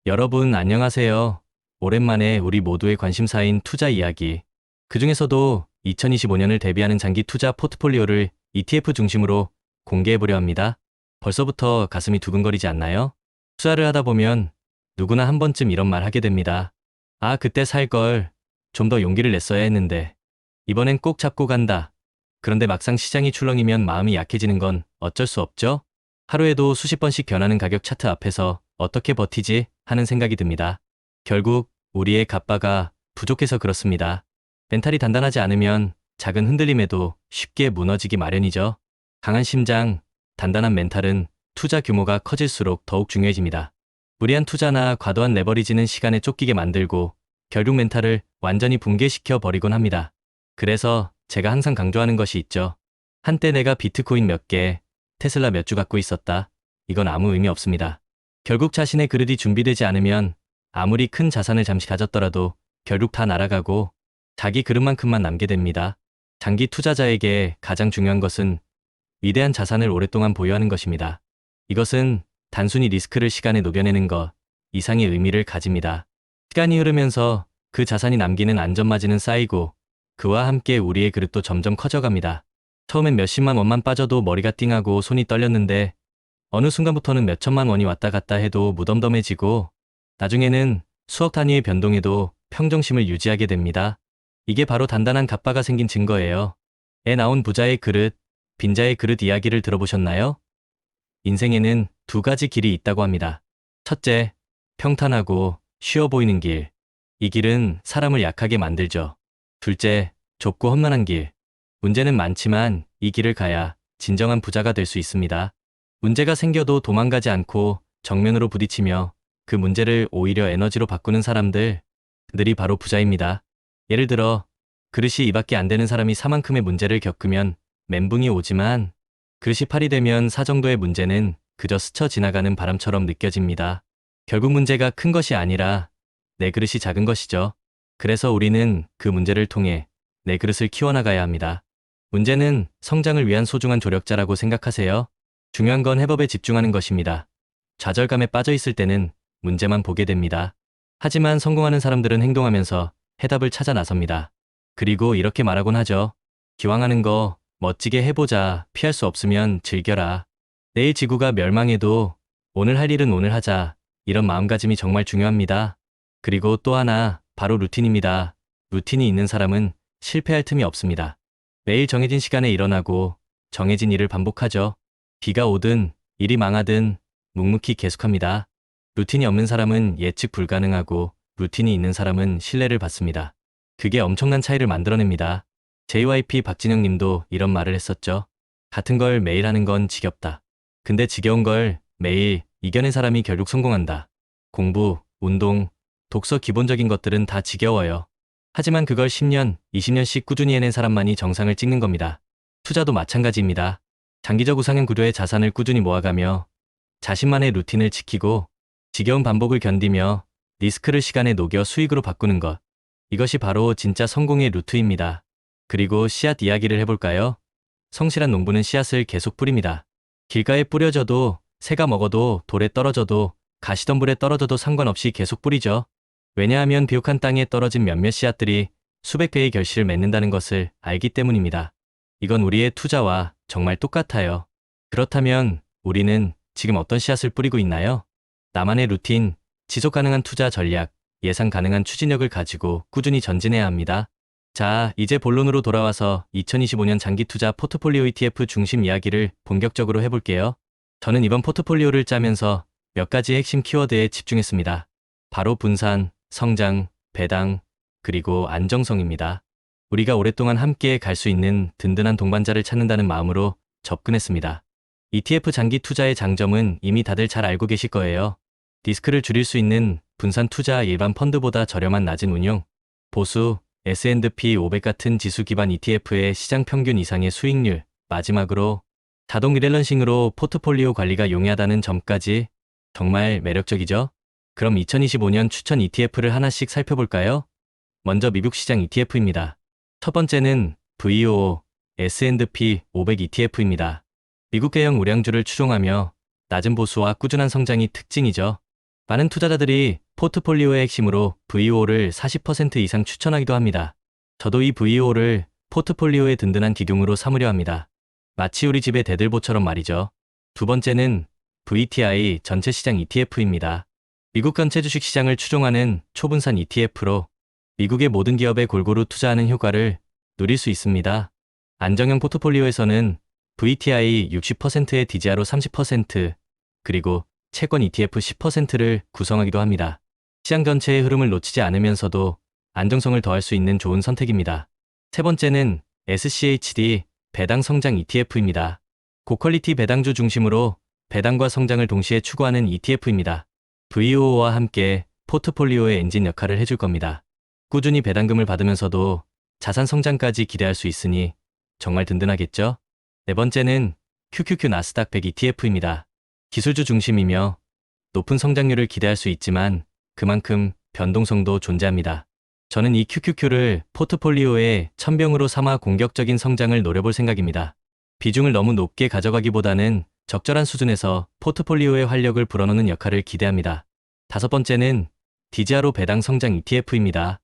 여러분 안녕하세요. 오랜만에 우리 모두의 관심사인 투자 이야기. 그중에서도 2025년을 대비하는 장기 투자 포트폴리오를 ETF 중심으로 공개해보려 합니다. 벌써부터 가슴이 두근거리지 않나요? 투자를 하다 보면 누구나 한 번쯤 이런 말 하게 됩니다. 아, 그때 살 걸. 좀 더 용기를 냈어야 했는데. 이번엔 꼭 잡고 간다. 그런데 막상 시장이 출렁이면 마음이 약해지는 건 어쩔 수 없죠? 하루에도 수십 번씩 변하는 가격 차트 앞에서 어떻게 버티지 하는 생각이 듭니다. 결국 우리의 갑바가 부족해서 그렇습니다. 멘탈이 단단하지 않으면 작은 흔들림에도 쉽게 무너지기 마련이죠. 강한 심장, 단단한 멘탈은 투자 규모가 커질수록 더욱 중요해집니다. 무리한 투자나 과도한 레버리지는 시간에 쫓기게 만들고 결국 멘탈을 완전히 붕괴시켜 버리곤 합니다. 그래서 제가 항상 강조하는 것이 있죠. 한때 내가 비트코인 몇 개, 테슬라 몇 주 갖고 있었다. 이건 아무 의미 없습니다. 결국 자신의 그릇이 준비되지 않으면 아무리 큰 자산을 잠시 가졌더라도 결국 다 날아가고 자기 그릇만큼만 남게 됩니다. 장기 투자자에게 가장 중요한 것은 위대한 자산을 오랫동안 보유하는 것입니다. 이것은 단순히 리스크를 시간에 녹여내는 것 이상의 의미를 가집니다. 시간이 흐르면서 그 자산이 남기는 안전마진은 쌓이고 그와 함께 우리의 그릇도 점점 커져갑니다. 처음엔 몇십만 원만 빠져도 머리가 띵하고 손이 떨렸는데 어느 순간부터는 몇천만 원이 왔다 갔다 해도 무덤덤해지고 나중에는 수억 단위의 변동에도 평정심을 유지하게 됩니다. 이게 바로 단단한 갑바가 생긴 증거예요. 애 나온 부자의 그릇, 빈자의 그릇 이야기를 들어보셨나요? 인생에는 두 가지 길이 있다고 합니다. 첫째, 평탄하고 쉬워 보이는 길. 이 길은 사람을 약하게 만들죠. 둘째, 좁고 험난한 길. 문제는 많지만 이 길을 가야 진정한 부자가 될 수 있습니다. 문제가 생겨도 도망가지 않고 정면으로 부딪히며 그 문제를 오히려 에너지로 바꾸는 사람들이 바로 부자입니다. 예를 들어 그릇이 이밖에 안 되는 사람이 사만큼의 문제를 겪으면 멘붕이 오지만 그릇이 팔이 되면 사 정도의 문제는 그저 스쳐 지나가는 바람처럼 느껴집니다. 결국 문제가 큰 것이 아니라 내 그릇이 작은 것이죠. 그래서 우리는 그 문제를 통해 내 그릇을 키워나가야 합니다. 문제는 성장을 위한 소중한 조력자라고 생각하세요. 중요한 건 해법에 집중하는 것입니다. 좌절감에 빠져 있을 때는 문제만 보게 됩니다. 하지만 성공하는 사람들은 행동하면서 해답을 찾아 나섭니다. 그리고 이렇게 말하곤 하죠. 기왕 하는 거 멋지게 해보자. 피할 수 없으면 즐겨라. 내일 지구가 멸망해도 오늘 할 일은 오늘 하자. 이런 마음가짐이 정말 중요합니다. 그리고 또 하나, 바로 루틴입니다. 루틴이 있는 사람은 실패할 틈이 없습니다. 매일 정해진 시간에 일어나고 정해진 일을 반복하죠. 비가 오든 일이 망하든 묵묵히 계속합니다. 루틴이 없는 사람은 예측 불가능하고 루틴이 있는 사람은 신뢰를 받습니다. 그게 엄청난 차이를 만들어냅니다. JYP 박진영 님도 이런 말을 했었죠. 같은 걸 매일 하는 건 지겹다. 근데 지겨운 걸 매일 이겨낸 사람이 결국 성공한다. 공부, 운동, 독서 기본적인 것들은 다 지겨워요. 하지만 그걸 10년, 20년씩 꾸준히 해낸 사람만이 정상을 찍는 겁니다. 투자도 마찬가지입니다. 장기적 우상향 구조의 자산을 꾸준히 모아가며 자신만의 루틴을 지키고 지겨운 반복을 견디며 리스크를 시간에 녹여 수익으로 바꾸는 것. 이것이 바로 진짜 성공의 루트입니다. 그리고 씨앗 이야기를 해볼까요? 성실한 농부는 씨앗을 계속 뿌립니다. 길가에 뿌려져도 새가 먹어도 돌에 떨어져도 가시덤불에 떨어져도 상관없이 계속 뿌리죠. 왜냐하면 비옥한 땅에 떨어진 몇몇 씨앗들이 수백 배의 결실을 맺는다는 것을 알기 때문입니다. 이건 우리의 투자와 정말 똑같아요. 그렇다면 우리는 지금 어떤 씨앗을 뿌리고 있나요? 나만의 루틴, 지속 가능한 투자 전략, 예상 가능한 추진력을 가지고 꾸준히 전진해야 합니다. 자, 이제 본론으로 돌아와서 2025년 장기 투자 포트폴리오 ETF 중심 이야기를 본격적으로 해볼게요. 저는 이번 포트폴리오를 짜면서 몇 가지 핵심 키워드에 집중했습니다. 바로 분산, 성장, 배당, 그리고 안정성입니다. 우리가 오랫동안 함께 갈 수 있는 든든한 동반자를 찾는다는 마음으로 접근했습니다. ETF 장기 투자의 장점은 이미 다들 잘 알고 계실 거예요. 리스크를 줄일 수 있는 분산 투자, 일반 펀드보다 저렴한 낮은 운용, 보수, S&P 500 같은 지수 기반 ETF의 시장 평균 이상의 수익률, 마지막으로 자동 리밸런싱으로 포트폴리오 관리가 용이하다는 점까지 정말 매력적이죠? 그럼 2025년 추천 ETF를 하나씩 살펴볼까요? 먼저 미국 시장 ETF입니다. 첫 번째는 VOO S&P 500 ETF입니다. 미국 대형 우량주를 추종하며 낮은 보수와 꾸준한 성장이 특징이죠. 많은 투자자들이 포트폴리오의 핵심으로 VO를 40% 이상 추천하기도 합니다. 저도 이 VO를 포트폴리오의 든든한 기둥으로 삼으려 합니다. 마치 우리 집의 대들보처럼 말이죠. 두 번째는 VTI 전체 시장 ETF입니다. 미국 전체 주식 시장을 추종하는 초분산 ETF로 미국의 모든 기업에 골고루 투자하는 효과를 누릴 수 있습니다. 안정형 포트폴리오에서는 VTI 60%의 DGR로 30%, 그리고 채권 ETF 10%를 구성하기도 합니다. 시장 전체의 흐름을 놓치지 않으면서도 안정성을 더할 수 있는 좋은 선택입니다. 세 번째는 SCHD 배당 성장 ETF입니다. 고퀄리티 배당주 중심으로 배당과 성장을 동시에 추구하는 ETF입니다. VO와 함께 포트폴리오의 엔진 역할을 해줄 겁니다. 꾸준히 배당금을 받으면서도 자산 성장까지 기대할 수 있으니 정말 든든하겠죠? 네 번째는 QQQ 나스닥 100 ETF입니다. 기술주 중심이며 높은 성장률을 기대할 수 있지만 그만큼 변동성도 존재합니다. 저는 이 QQQ를 포트폴리오의 천병으로 삼아 공격적인 성장을 노려볼 생각입니다. 비중을 너무 높게 가져가기보다는 적절한 수준에서 포트폴리오의 활력을 불어넣는 역할을 기대합니다. 다섯 번째는 DGR로 배당 성장 ETF입니다.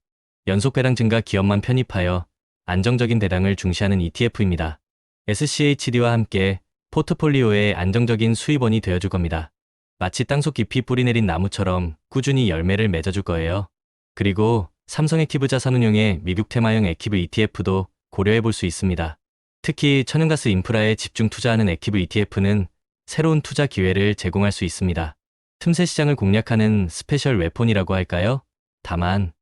연속 배당 증가 기업만 편입하여 안정적인 배당을 중시하는 ETF입니다. SCHD와 함께 포트폴리오의 안정적인 수입원이 되어줄 겁니다. 마치 땅속 깊이 뿌리 내린 나무처럼 꾸준히 열매를 맺어줄 거예요. 그리고 삼성액티브 자산운용의 미국 테마형 액티브 ETF도 고려해 볼 수 있습니다. 특히 천연가스 인프라에 집중 투자하는 액티브 ETF는 새로운 투자 기회를 제공할 수 있습니다. 틈새 시장을 공략하는 스페셜 웨폰이라고 할까요? 다만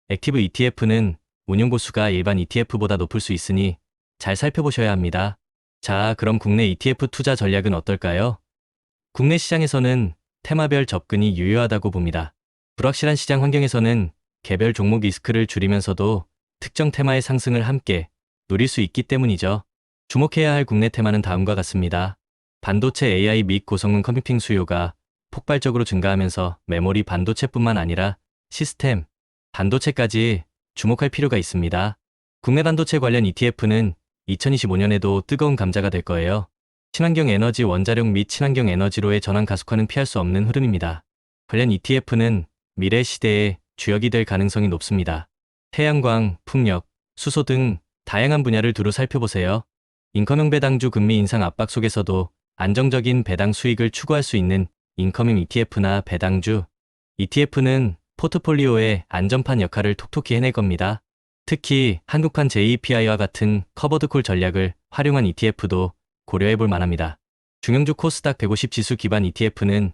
액티브 ETF는 운용 보수가 일반 ETF보다 높을 수 있으니 잘 살펴보셔야 합니다. 자, 그럼 국내 ETF 투자 전략은 어떨까요? 국내 시장에서는 테마별 접근이 유효하다고 봅니다. 불확실한 시장 환경에서는 개별 종목 리스크를 줄이면서도 특정 테마의 상승을 함께 누릴 수 있기 때문이죠. 주목해야 할 국내 테마는 다음과 같습니다. 반도체 AI 및 고성능 컴퓨팅 수요가 폭발적으로 증가하면서 메모리 반도체뿐만 아니라 시스템, 반도체까지 주목할 필요가 있습니다. 국내 반도체 관련 ETF는 2025년에도 뜨거운 감자가 될 거예요. 친환경 에너지 원자력 및 친환경 에너지로의 전환 가속화는 피할 수 없는 흐름입니다. 관련 ETF는 미래 시대의 주역이 될 가능성이 높습니다. 태양광, 풍력, 수소 등 다양한 분야를 두루 살펴보세요. 인컴형 배당주 금리 인상 압박 속에서도 안정적인 배당 수익을 추구할 수 있는 인컴형 ETF나 배당주 ETF는 포트폴리오의 안전판 역할을 톡톡히 해낼 겁니다. 특히 한국판 JEPI와 같은 커버드콜 전략을 활용한 ETF도 고려해 볼 만합니다. 중형주 코스닥 150 지수 기반 ETF는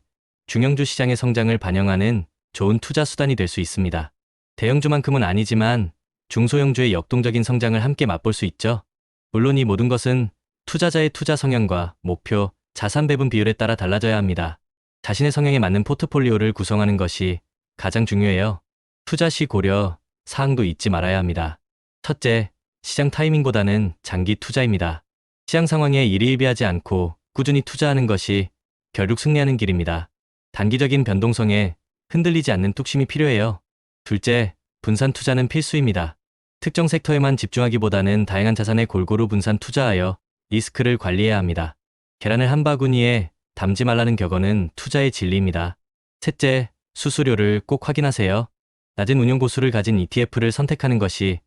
중형주 시장의 성장을 반영하는 좋은 투자 수단이 될 수 있습니다. 대형주만큼은 아니지만 중소형주의 역동적인 성장을 함께 맛볼 수 있죠. 물론 이 모든 것은 투자자의 투자 성향과 목표, 자산 배분 비율에 따라 달라져야 합니다. 자신의 성향에 맞는 포트폴리오를 구성하는 것이 가장 중요해요. 투자 시 고려 사항도 잊지 말아야 합니다. 첫째, 시장 타이밍보다는 장기 투자입니다. 시장 상황에 일희일비하지 않고 꾸준히 투자하는 것이 결국 승리하는 길입니다. 단기적인 변동성에 흔들리지 않는 뚝심이 필요해요. 둘째, 분산 투자는 필수입니다. 특정 섹터에만 집중하기보다는 다양한 자산에 골고루 분산 투자하여 리스크를 관리해야 합니다. 계란을 한 바구니에 담지 말라는 격언은 투자의 진리입니다. 셋째, 수수료를 꼭 확인하세요. 낮은 운용 보수를 가진 ETF를 선택하는 것이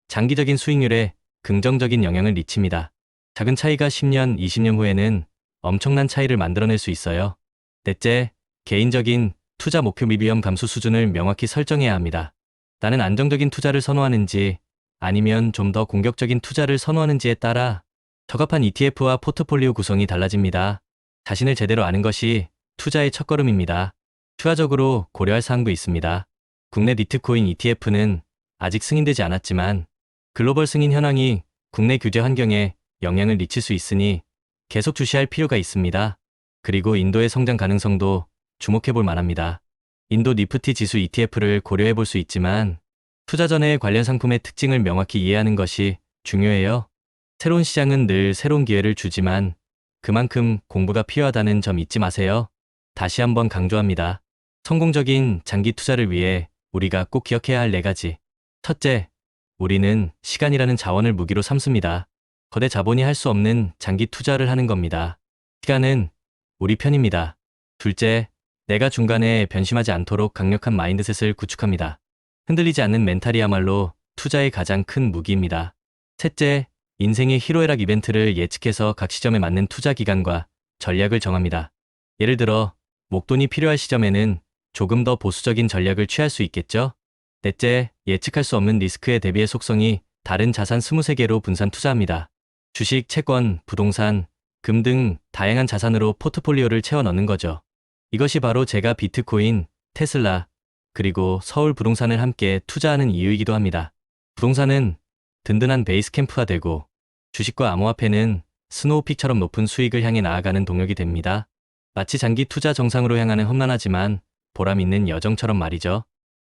장기적인 수익률에 긍정적인 영향을 미칩니다. 작은 차이가 10년, 20년 후에는 엄청난 차이를 만들어낼 수 있어요. 넷째, 개인적인 투자 목표 및 위험 감수 수준을 명확히 설정해야 합니다. 나는 안정적인 투자를 선호하는지 아니면 좀 더 공격적인 투자를 선호하는지에 따라 적합한 ETF와 포트폴리오 구성이 달라집니다. 자신을 제대로 아는 것이 투자의 첫걸음입니다. 추가적으로 고려할 사항도 있습니다. 국내 니트코인 ETF는 아직 승인되지 않았지만 글로벌 승인 현황이 국내 규제 환경에 영향을 미칠 수 있으니 계속 주시할 필요가 있습니다. 그리고 인도의 성장 가능성도 주목해 볼 만합니다. 인도 니프티 지수 ETF를 고려해 볼 수 있지만 투자 전에 관련 상품의 특징을 명확히 이해하는 것이 중요해요. 새로운 시장은 늘 새로운 기회를 주지만 그만큼 공부가 필요하다는 점 잊지 마세요. 다시 한번 강조합니다. 성공적인 장기 투자를 위해 우리가 꼭 기억해야 할 4가지. 첫째, 우리는 시간이라는 자원을 무기로 삼습니다. 거대 자본이 할 수 없는 장기 투자를 하는 겁니다. 시간은 우리 편입니다. 둘째, 내가 중간에 변심하지 않도록 강력한 마인드셋을 구축합니다. 흔들리지 않는 멘탈이야말로 투자의 가장 큰 무기입니다. 셋째, 인생의 희로애락 이벤트를 예측해서 각 시점에 맞는 투자 기간과 전략을 정합니다. 예를 들어, 목돈이 필요할 시점에는 조금 더 보수적인 전략을 취할 수 있겠죠? 넷째, 예측할 수 없는 리스크에 대비해 속성이 다른 자산 23개로 분산 투자합니다. 주식, 채권, 부동산, 금 등 다양한 자산으로 포트폴리오를 채워 넣는 거죠. 이것이 바로 제가 비트코인, 테슬라, 그리고 서울 부동산을 함께 투자하는 이유이기도 합니다. 부동산은 든든한 베이스 캠프가 되고 주식과 암호화폐는 스노우픽처럼 높은 수익을 향해 나아가는 동력이 됩니다. 마치 장기 투자 정상으로 향하는 험난하지만 보람 있는 여정처럼 말이죠.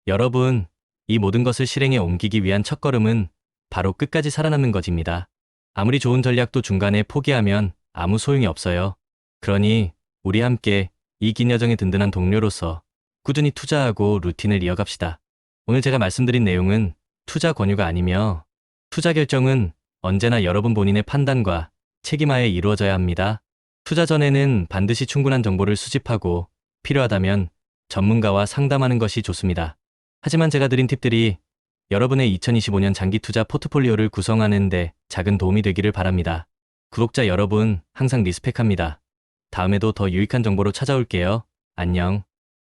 여러분, 이 모든 것을 실행에 옮기기 위한 첫걸음은 바로 끝까지 살아남는 것입니다. 아무리 좋은 전략도 중간에 포기하면 아무 소용이 없어요. 그러니 우리 함께 이 긴 여정의 든든한 동료로서 꾸준히 투자하고 루틴을 이어갑시다. 오늘 제가 말씀드린 내용은 투자 권유가 아니며 투자 결정은 언제나 여러분 본인의 판단과 책임하에 이루어져야 합니다. 투자 전에는 반드시 충분한 정보를 수집하고 필요하다면 전문가와 상담하는 것이 좋습니다. 하지만 제가 드린 팁들이 여러분의 2025년 장기 투자 포트폴리오를 구성하는 데 작은 도움이 되기를 바랍니다. 구독자 여러분, 항상 리스펙합니다. 다음에도 더 유익한 정보로 찾아올게요. 안녕.